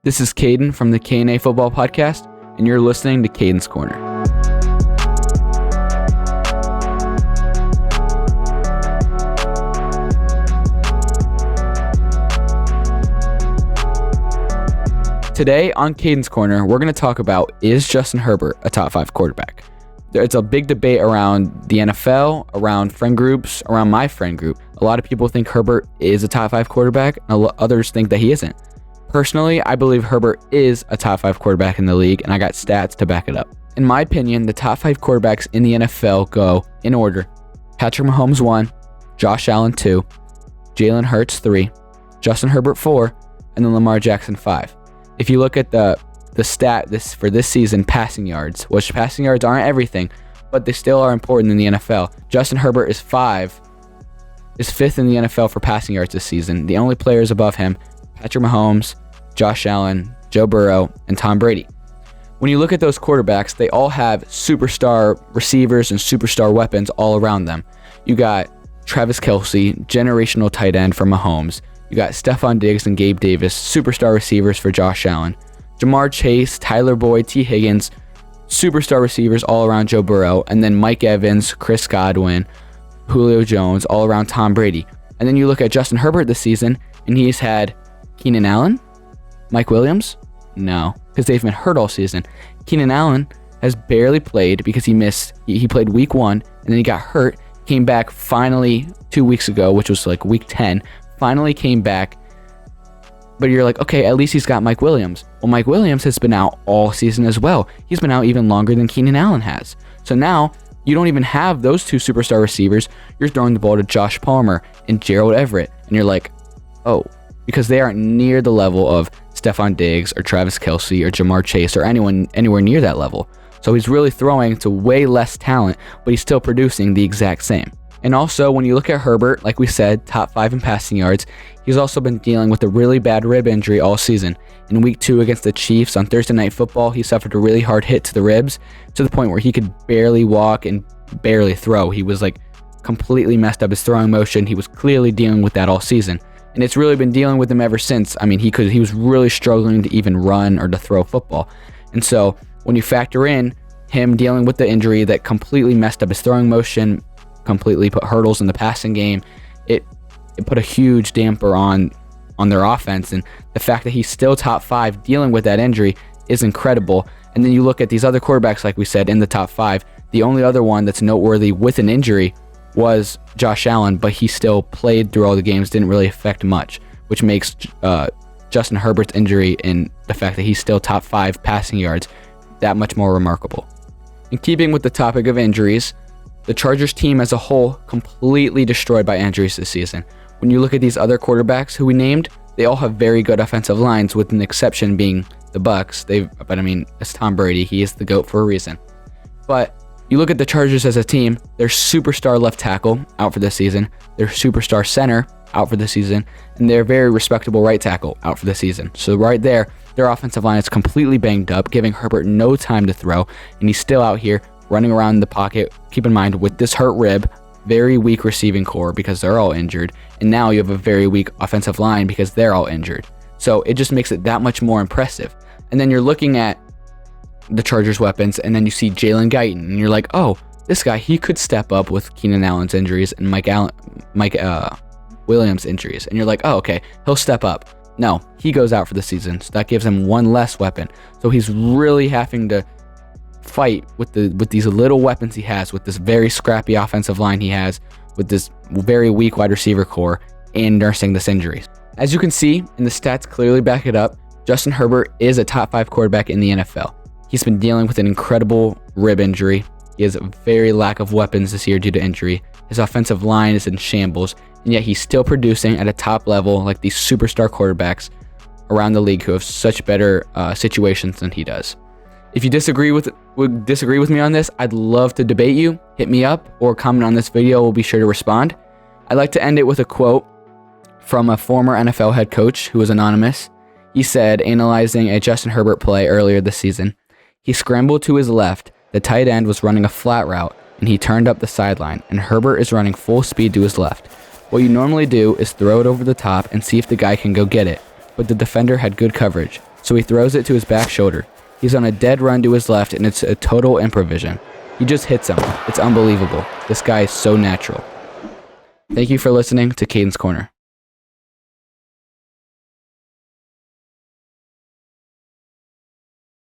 This is Kadin from the K&A Football Podcast, and you're listening to Kadin's Korner. Today on Kadin's Korner, we're going to talk about, is Justin Herbert a top 5 quarterback? It's a big debate around the NFL, around friend groups, around my friend group. A lot of people think Herbert is a top 5 quarterback, and others think that he isn't. Personally, I believe Herbert is a top 5 quarterback in the league, and I got stats to back it up. In my opinion, the top 5 quarterbacks in the NFL go in order: Patrick Mahomes 1, Josh Allen 2, Jalen Hurts 3, Justin Herbert 4, and then Lamar Jackson 5. If you look at the stat for this season, passing yards, which passing yards aren't everything, but they still are important in the NFL. Justin Herbert is 5th in the NFL for passing yards this season. The only players above him: Patrick Mahomes, Josh Allen, Joe Burrow, and Tom Brady. When you look at those quarterbacks, they all have superstar receivers and superstar weapons all around them. You got Travis Kelce, generational tight end for Mahomes. You got Stephon Diggs and Gabe Davis, superstar receivers for Josh Allen. Jamar Chase, Tyler Boyd, T. Higgins, superstar receivers all around Joe Burrow. And then Mike Evans, Chris Godwin, Julio Jones, all around Tom Brady. And then you look at Justin Herbert this season, and he's had Keenan Allen, Mike Williams? No, because they've been hurt all season. Keenan Allen has barely played because he played week 1, and then he got hurt, came back finally 2 weeks ago, which was like week 10, finally came back. But you're like, okay, at least he's got Mike Williams. Well, Mike Williams has been out all season as well. He's been out even longer than Keenan Allen has. So now you don't even have those two superstar receivers. You're throwing the ball to Josh Palmer and Gerald Everett. And you're like, oh, because they aren't near the level of Stephon Diggs or Travis Kelce or Jamar Chase or anyone anywhere near that level. So he's really throwing to way less talent, but he's still producing the exact same. And also, when you look at Herbert, like we said, top 5 in passing yards, he's also been dealing with a really bad rib injury all season. In week 2 against the Chiefs on Thursday Night Football, he suffered a really hard hit to the ribs to the point where he could barely walk and barely throw. He was like completely messed up his throwing motion. He was clearly dealing with that all season. And it's really been dealing with him ever since. I mean, he was really struggling to even run or to throw football. And so when you factor in him dealing with the injury that completely messed up his throwing motion, completely put hurdles in the passing game, it put a huge damper on their offense. And the fact that he's still top 5 dealing with that injury is incredible. And then you look at these other quarterbacks, like we said, in the top 5. The only other one that's noteworthy with an injury was Josh Allen, but he still played through all the games, didn't really affect much, which makes Justin Herbert's injury and the fact that he's still top 5 passing yards that much more remarkable. In keeping with the topic of injuries, the Chargers team as a whole completely destroyed by injuries this season. When you look at these other quarterbacks who we named, they all have very good offensive lines, with an exception being the Bucs. But I mean, it's Tom Brady. He is the GOAT for a reason. But you look at the Chargers as a team, their superstar left tackle out for this season, their superstar center out for the season, and their very respectable right tackle out for the season. So right there, their offensive line is completely banged up, giving Herbert no time to throw, and he's still out here running around the pocket. Keep in mind, with this hurt rib, very weak receiving core because they're all injured, and now you have a very weak offensive line because they're all injured. So it just makes it that much more impressive. And then you're looking at the Chargers' weapons, and then you see Jalen Guyton, and you're like, oh, this guy, he could step up with Keenan Allen's injuries and Mike Williams' injuries. And you're like, oh, okay, he'll step up. No, he goes out for the season, so that gives him one less weapon. So he's really having to fight with these little weapons he has, with this very scrappy offensive line he has, with this very weak wide receiver core, and nursing this injury. As you can see, and the stats clearly back it up, Justin Herbert is a top 5 quarterback in the NFL. He's been dealing with an incredible rib injury. He has a very lack of weapons this year due to injury. His offensive line is in shambles, and yet he's still producing at a top level like these superstar quarterbacks around the league who have such better situations than he does. If you disagree with me on this, I'd love to debate you. Hit me up or comment on this video. We'll be sure to respond. I'd like to end it with a quote from a former NFL head coach who was anonymous. He said, analyzing a Justin Herbert play earlier this season, he scrambled to his left, the tight end was running a flat route, and he turned up the sideline, and Herbert is running full speed to his left. What you normally do is throw it over the top and see if the guy can go get it, but the defender had good coverage, so he throws it to his back shoulder. He's on a dead run to his left, and it's a total improvision. He just hits him. It's unbelievable. This guy is so natural. Thank you for listening to Kadin's Corner.